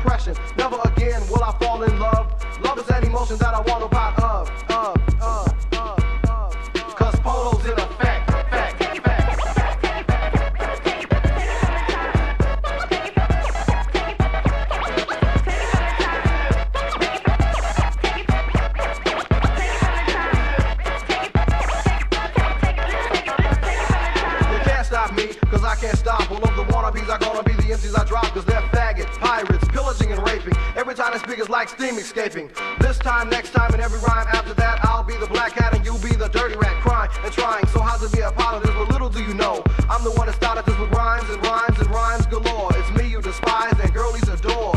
depression. Never again will I fall in love. Love is an emotion that I want a part of. Cause polo's in effect. Cause I can't stop. All of the wannabes are gonna be the MCs I drop. Cause they're faggot, pirates, pillaging and raping. Every time they speak it's like steam escaping. This time, next time, and every rhyme after that, I'll be the black cat and you'll be the dirty rat, crying and trying so hard to be a part of this. But little do you know, I'm the one that started this with rhymes and rhymes and rhymes galore. It's me you despise and girlies adore.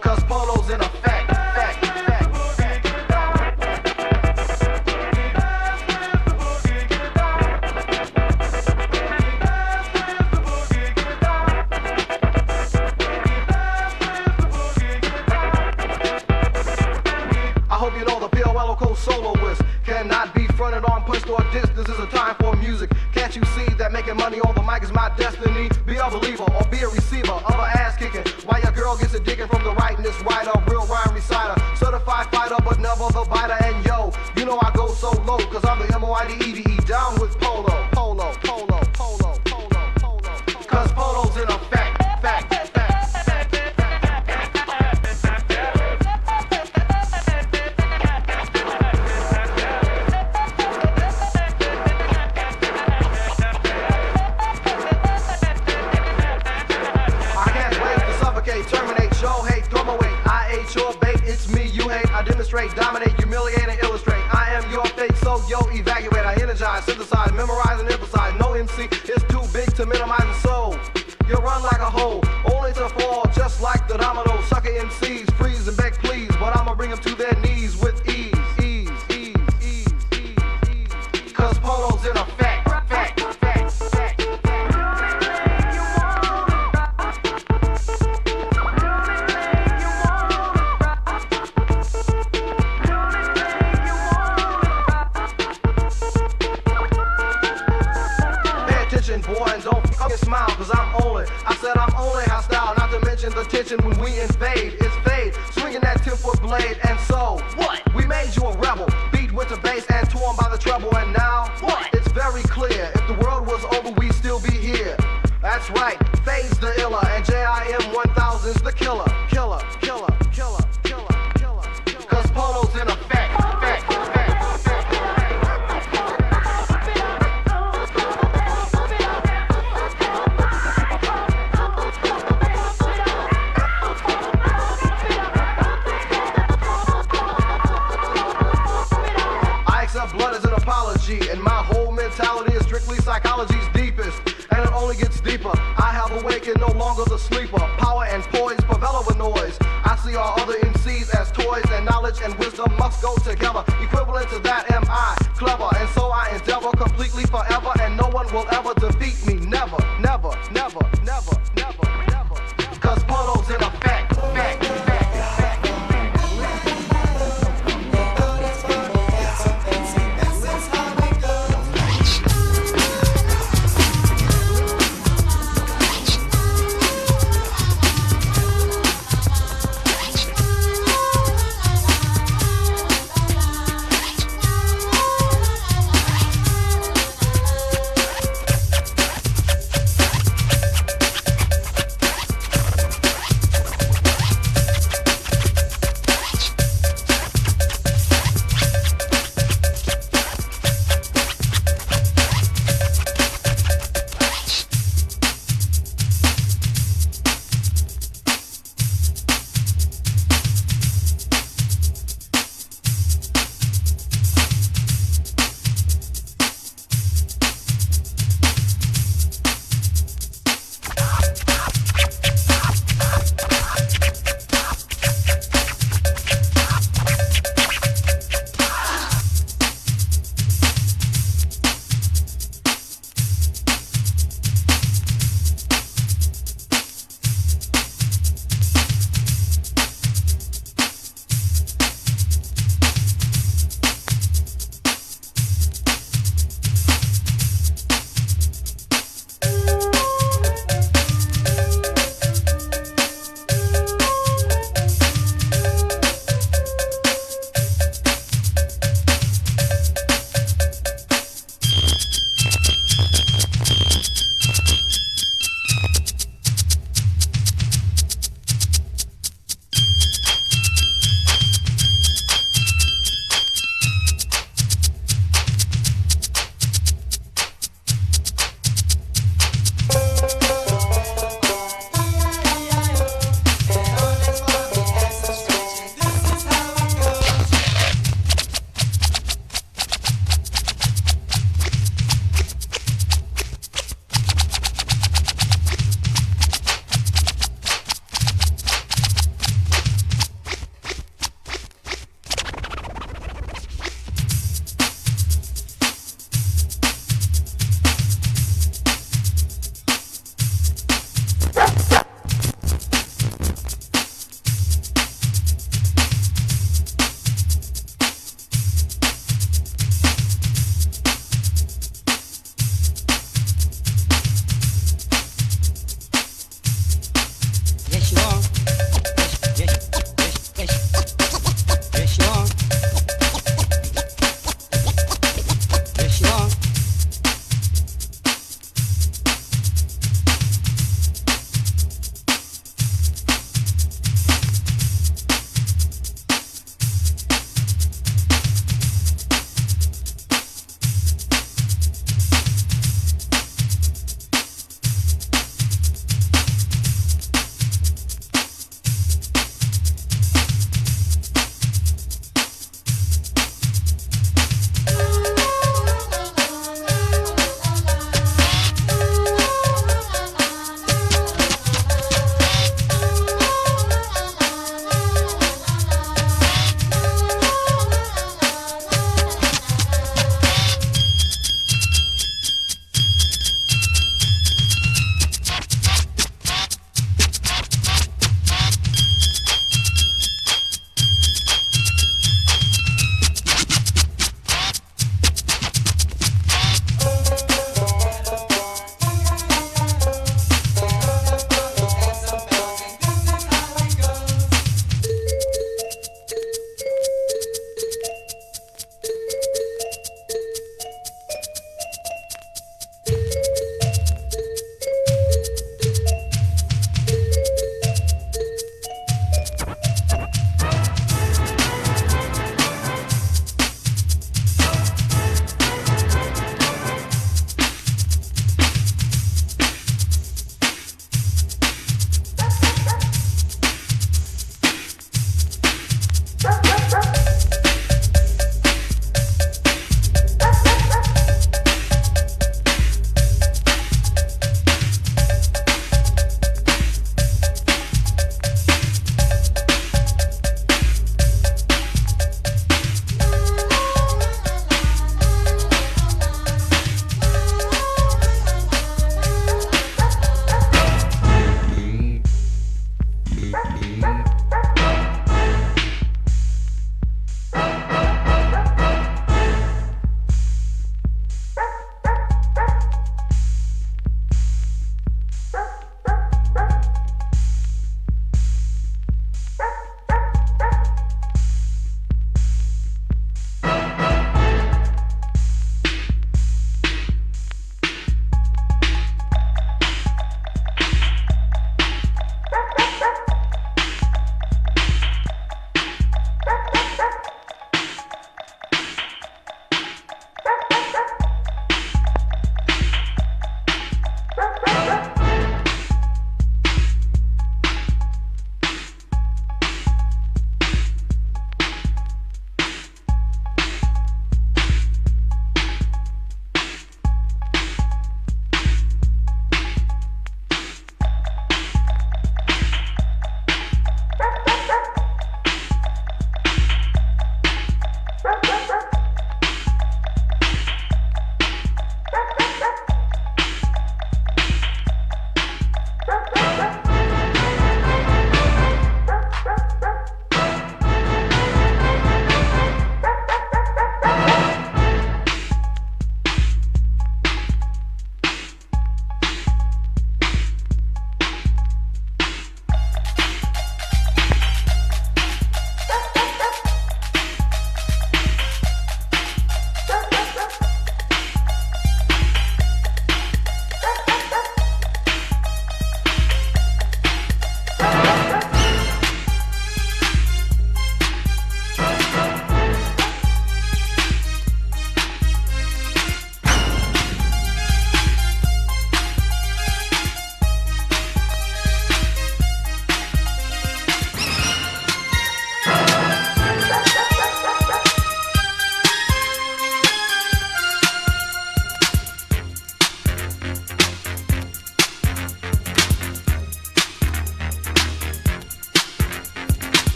Cause polo's in effect. Soloist cannot be fronted on, pushed or dissed. This is a time for music. Can't you see that making money on the mic is my destiny? Be a believer or be a receiver of an ass kicking. While your girl gets it digging from the right and this writer, real rhyme reciter, certified fighter but never the biter. And yo, you know I go so low cause I'm the MOIDEDE down with polo. Cause polo's in effect. Terminate, show hate, throw my weight. I ate your bait, it's me you hate. I demonstrate, dominate, humiliate, and illustrate. I am your fate, so yo, evacuate. I energize, synthesize, memorize, and emphasize. No MC is too big to minimize the soul. You run like a hole, only to fall just like the domino. Sucker MCs, freeze and beg please, but I'ma bring them to their knees with ease. Cause polo's in effect. Boy, and don't fucking smile, cause I'm only hostile, not to mention the tension when we invade. It's fade, swinging that 10-foot blade, and so, what? We made you a rebel, beat with the bass and torn by the treble, and now, what? It's very clear, if the world was over, we'd still be here. That's right, Fade's the iller, and JIM 1000's the killer. Cause polo's in effect. Blood is an apology, and my whole mentality is strictly psychology's deepest, and it only gets deeper. I have awakened, no longer the sleeper. Power and poise, favela with noise. I see all other MCs as toys, and knowledge and wisdom must go together. Equivalent to that